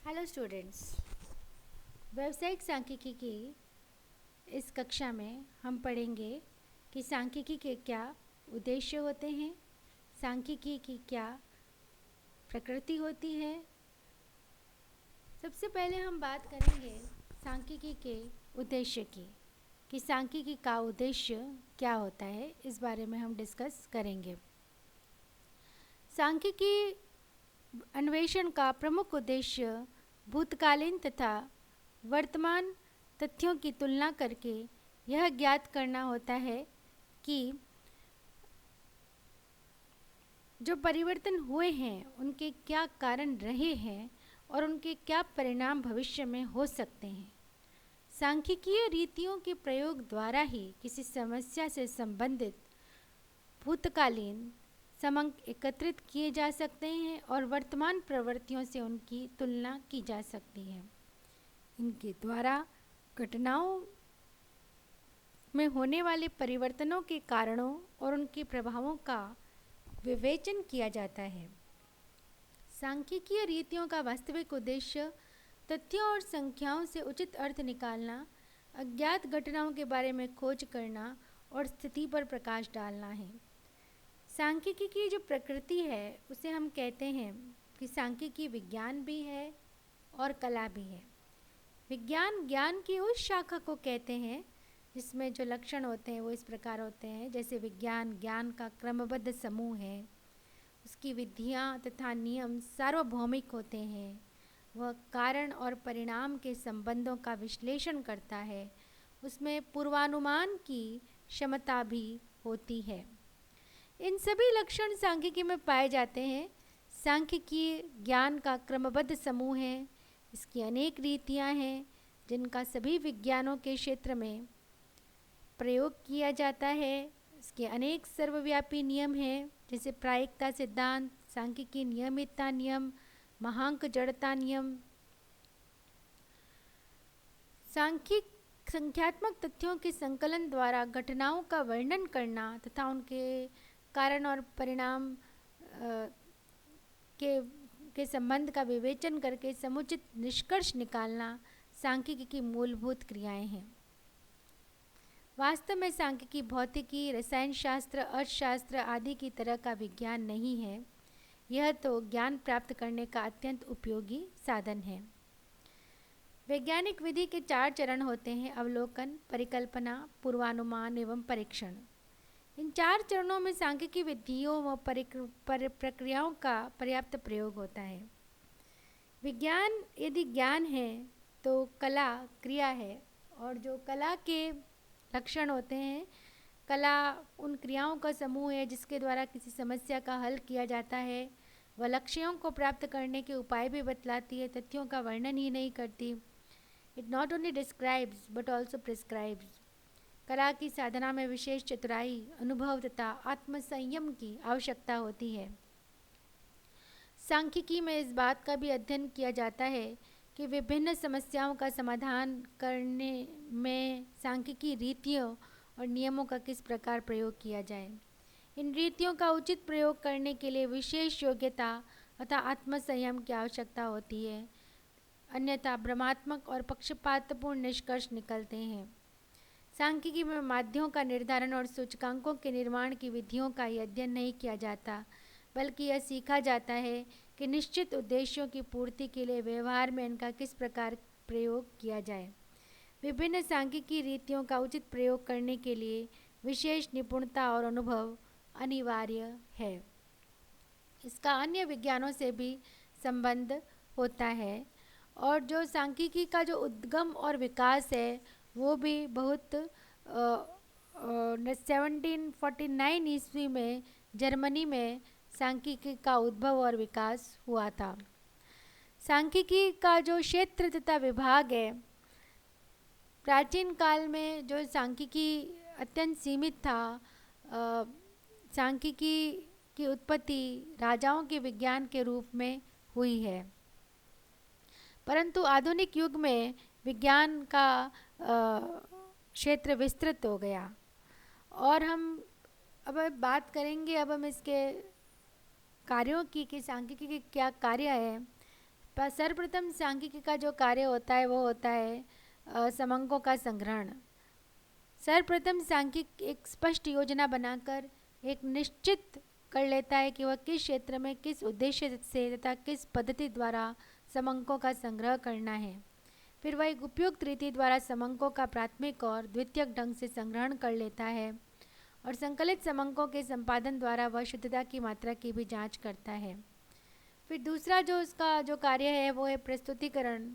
Hello students. व्यावसायिक सांख्यिकी की इस कक्षा में हम पढ़ेंगे कि सांख्यिकी के क्या उद्देश्य होते हैं, सांख्यिकी की क्या प्रकृति होती है। सबसे पहले हम बात करेंगे सांख्यिकी के उद्देश्य की, कि सांख्यिकी का उद्देश्य क्या होता है। इस बारे में हम डिस्कस करेंगे। सांख्यिकी अन्वेषण का प्रमुख उद्देश्य भूतकालीन तथा वर्तमान तथ्यों की तुलना करके यह ज्ञात करना होता है कि जो परिवर्तन हुए हैं उनके क्या कारण रहे हैं और उनके क्या परिणाम भविष्य में हो सकते हैं। सांख्यिकीय रीतियों के प्रयोग द्वारा ही किसी समस्या से संबंधित भूतकालीन समंक एकत्रित किए जा सकते हैं और वर्तमान प्रवृत्तियों से उनकी तुलना की जा सकती है। इनके द्वारा घटनाओं में होने वाले परिवर्तनों के कारणों और उनके प्रभावों का विवेचन किया जाता है। सांख्यिकीय रीतियों का वास्तविक उद्देश्य तथ्यों और संख्याओं से उचित अर्थ निकालना, अज्ञात घटनाओं के बारे में खोज करना और स्थिति पर प्रकाश डालना है। सांख्यिकी की जो प्रकृति है उसे हम कहते हैं कि सांख्यिकी विज्ञान भी है और कला भी है। विज्ञान ज्ञान की उस शाखा को कहते हैं जिसमें जो लक्षण होते हैं वो इस प्रकार होते हैं, जैसे विज्ञान ज्ञान का क्रमबद्ध समूह है, उसकी विधियाँ तथा नियम सार्वभौमिक होते हैं, वह कारण और परिणाम के संबंधों का विश्लेषण करता है, उसमें पूर्वानुमान की क्षमता भी होती है। इन सभी लक्षण सांख्यिकी में पाए जाते हैं। सांख्यिकी ज्ञान का क्रमबद्ध समूह है, इसकी अनेक रीतियां हैं जिनका सभी विज्ञानों के क्षेत्र में प्रयोग किया जाता है। इसके अनेक सर्वव्यापी नियम हैं, जैसे प्रायिकता सिद्धांत, सांख्यिकी नियमितता नियम, महांक जड़ता नियम। सांख्यिक संख्यात्मक तथ्यों के संकलन द्वारा घटनाओं का वर्णन करना तथा उनके कारण और परिणाम के संबंध का विवेचन करके समुचित निष्कर्ष निकालना सांख्यिकी की मूलभूत क्रियाएं हैं। वास्तव में सांख्यिकी भौतिकी, रसायन शास्त्र, अर्थशास्त्र आदि की तरह का विज्ञान नहीं है। यह तो ज्ञान प्राप्त करने का अत्यंत उपयोगी साधन है। वैज्ञानिक विधि के 4 चरण होते हैं: अवलोकन, परिकल्पना, पूर्वानुमान एवं परीक्षण। इन 4 चरणों में सांख्यिकी विधियों व प्रक्रियाओं का पर्याप्त प्रयोग होता है। विज्ञान यदि ज्ञान है तो कला क्रिया है, और जो कला के लक्षण होते हैं, कला उन क्रियाओं का समूह है जिसके द्वारा किसी समस्या का हल किया जाता है। वह लक्ष्यों को प्राप्त करने के उपाय भी बतलाती है, तथ्यों का वर्णन ही नहीं करती। It not only describes but also prescribes. कला की साधना में विशेष चतुराई, अनुभव तथा आत्मसंयम की आवश्यकता होती है। सांख्यिकी में इस बात का भी अध्ययन किया जाता है कि विभिन्न समस्याओं का समाधान करने में सांख्यिकी रीतियों और नियमों का किस प्रकार प्रयोग किया जाए। इन रीतियों का उचित प्रयोग करने के लिए विशेष योग्यता तथा आत्मसंयम की आवश्यकता होती है, अन्यथा भ्रमात्मक और पक्षपातपूर्ण निष्कर्ष निकलते हैं। सांख्यिकी में माध्यों का निर्धारण और सूचकांकों के निर्माण की विधियों का ही अध्ययन नहीं किया जाता, बल्कि यह सीखा जाता है कि निश्चित उद्देश्यों की पूर्ति के लिए व्यवहार में इनका किस प्रकार प्रयोग किया जाए। विभिन्न सांख्यिकी रीतियों का उचित प्रयोग करने के लिए विशेष निपुणता और अनुभव अनिवार्य है। इसका अन्य विज्ञानों से भी संबंध होता है, और जो सांख्यिकी का जो उद्गम और विकास है वो भी बहुत 1749 ईस्वी में जर्मनी में सांख्यिकी का उद्भव और विकास हुआ था। सांख्यिकी का जो क्षेत्र तथा विभाग है, प्राचीन काल में जो सांख्यिकी अत्यंत सीमित था। सांख्यिकी की उत्पत्ति राजाओं के विज्ञान के रूप में हुई है, परंतु आधुनिक युग में विज्ञान का क्षेत्र विस्तृत हो गया। और हम अब बात करेंगे, अब हम इसके कार्यों की कि सांख्यिकी के क्या कार्य है। सर्वप्रथम सांख्यिकी का जो कार्य होता है वो होता है समंकों का संग्रहण। सर्वप्रथम सांख्यिक एक स्पष्ट योजना बनाकर एक निश्चित कर लेता है कि वह किस क्षेत्र में किस उद्देश्य से तथा किस पद्धति द्वारा समंकों का संग्रह करना है। फिर वह एक उपयुक्त रीति द्वारा समंकों का प्राथमिक और द्वितीयक ढंग से संग्रहण कर लेता है और संकलित समंकों के संपादन द्वारा वह शुद्धता की मात्रा की भी जांच करता है। फिर दूसरा जो उसका जो कार्य है वो है प्रस्तुतिकरण।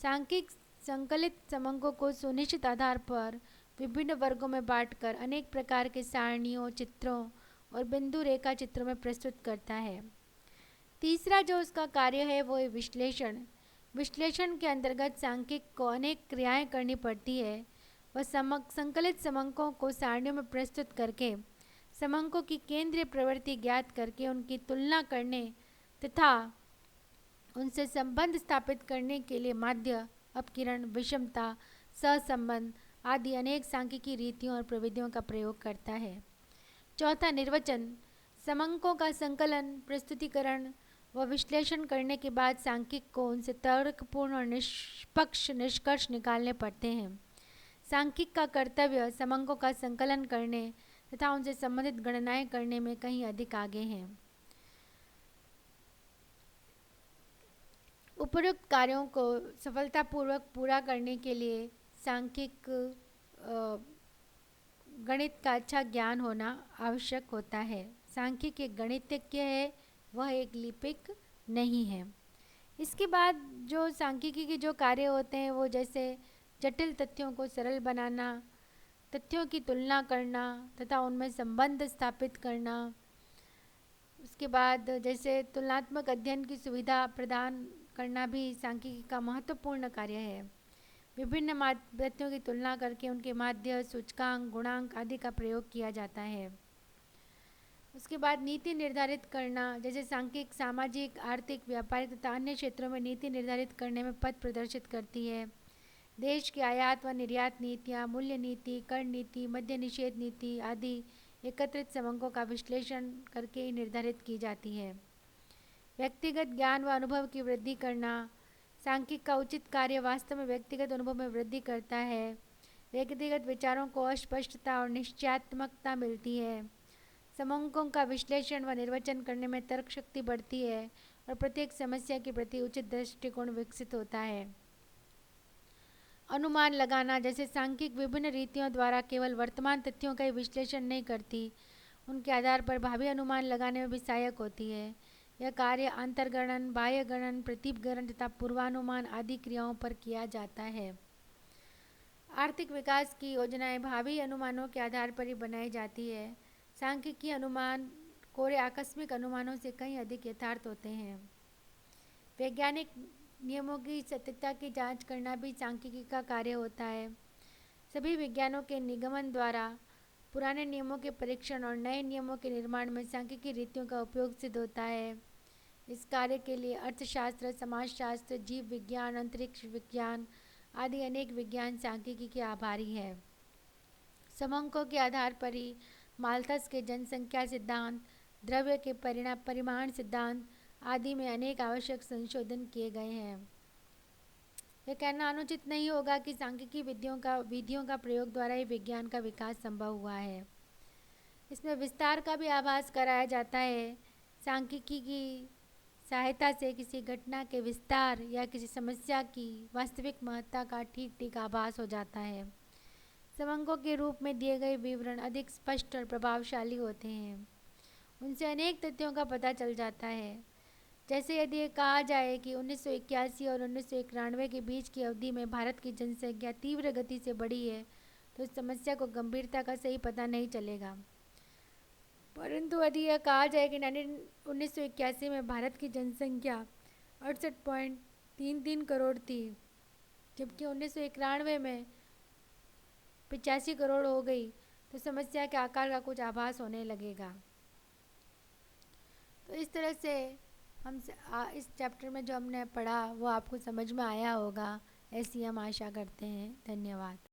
सांख्यिक संकलित समंकों को सुनिश्चित आधार पर विभिन्न वर्गों में बांटकर अनेक प्रकार के सारणियों, चित्रों और बिंदु रेखा चित्रों में प्रस्तुत करता है। तीसरा जो उसका कार्य है वो है विश्लेषण। विश्लेषण के अंतर्गत सांख्यिक को अनेक क्रियाएं करनी पड़ती है। वह संकलित समंकों को सारणियों में प्रस्तुत करके समंकों की केंद्रीय प्रवृत्ति ज्ञात करके उनकी तुलना करने तथा उनसे संबंध स्थापित करने के लिए माध्य, अपकिरण, विषमता, सहसंबंध आदि अनेक सांख्यिकी रीतियों और प्रविधियों का प्रयोग करता है। चौथा, निर्वचन। समंकों का संकलन, प्रस्तुतिकरण व विश्लेषण करने के बाद सांख्यिक को उनसे तर्कपूर्ण और निष्पक्ष निष्कर्ष निकालने पड़ते हैं। सांख्यिक का कर्तव्य समंकों का संकलन करने तथा उनसे संबंधित गणनाएं करने में कहीं अधिक आगे है। उपयुक्त कार्यों को सफलतापूर्वक पूरा करने के लिए सांख्यिक गणित का अच्छा ज्ञान होना आवश्यक होता है। सांख्यिक एक गणितज्ञ है, वह एक लिपिक नहीं है। इसके बाद जो सांख्यिकी के जो कार्य होते हैं वो जैसे जटिल तथ्यों को सरल बनाना, तथ्यों की तुलना करना तथा उनमें संबंध स्थापित करना। उसके बाद जैसे तुलनात्मक अध्ययन की सुविधा प्रदान करना भी सांख्यिकी का महत्वपूर्ण कार्य है। विभिन्न तथ्यों की तुलना करके उनके माध्य, सूचकांक, गुणांक आदि का प्रयोग किया जाता है। उसके बाद नीति निर्धारित करना, जैसे सांख्यिक सामाजिक, आर्थिक, व्यापारिक तथा अन्य क्षेत्रों में नीति निर्धारित करने में पथ प्रदर्शित करती है। देश की आयात व निर्यात नीतियाँ, मूल्य नीति, कर नीति, मद्य निषेध नीति आदि एकत्रित समंकों का विश्लेषण करके निर्धारित की जाती है। व्यक्तिगत ज्ञान व अनुभव की वृद्धि करना। सांख्यिक का उचित कार्य वास्तव में व्यक्तिगत अनुभव में वृद्धि करता है। व्यक्तिगत विचारों को अस्पष्टता और निश्चयात्मकता मिलती है। समंकों का विश्लेषण व निर्वचन करने में तर्क शक्ति बढ़ती है और प्रत्येक समस्या के प्रति उचित दृष्टिकोण विकसित होता है। अनुमान लगाना, जैसे सांख्यिक विभिन्न रीतियों द्वारा केवल वर्तमान तथ्यों का ही विश्लेषण नहीं करती, उनके आधार पर भावी अनुमान लगाने में भी सहायक होती है। यह कार्य अंतर्गणन, बाह्य गणन, प्रतीपगणन तथा पूर्वानुमान आदि क्रियाओं पर किया जाता है। आर्थिक विकास की योजनाएं भावी अनुमानों के आधार पर ही बनाई जाती है। सांख्यिकी अनुमान कोरे आकस्मिक अनुमानों से कहीं अधिक यथार्थ होते हैं। वैज्ञानिक नियमों की सत्यता की जांच करना भी सांख्यिकी का कार्य होता है। सभी विज्ञानों के निगमन द्वारा पुराने नियमों के परीक्षण और नए नियमों के निर्माण में सांख्यिकी रीतियों का उपयोग सिद्ध होता है। इस कार्य के लिए अर्थशास्त्र, समाजशास्त्र, जीव विज्ञान, अंतरिक्ष विज्ञान आदि अनेक विज्ञान सांख्यिकी के आभारी है। समंकों के आधार पर ही माल्थस के जनसंख्या सिद्धांत, द्रव्य के परिमाण सिद्धांत आदि में अनेक आवश्यक संशोधन किए गए हैं। यह कहना अनुचित नहीं होगा कि सांख्यिकी विधियों का प्रयोग द्वारा ही विज्ञान का विकास संभव हुआ है। इसमें विस्तार का भी आभास कराया जाता है। सांख्यिकी की सहायता से किसी घटना के विस्तार या किसी समस्या की वास्तविक महत्ता का ठीक ठीक आभास हो जाता है। समंकों के रूप में दिए गए विवरण अधिक स्पष्ट और प्रभावशाली होते हैं। उनसे अनेक तथ्यों का पता चल जाता है। जैसे यदि ये कहा जाए कि 1981 और 1991 के बीच की अवधि में भारत की जनसंख्या तीव्र गति से बढ़ी है, तो इस समस्या को गंभीरता का सही पता नहीं चलेगा। परंतु यदि यह कहा जाए कि 1981 में भारत की जनसंख्या 68.33 करोड़ थी, जबकि 1991 में 85 करोड़ हो गई, तो समस्या के आकार का कुछ आभास होने लगेगा। तो इस तरह से हम इस चैप्टर में जो हमने पढ़ा वो आपको समझ में आया होगा, ऐसी हम आशा करते हैं। धन्यवाद।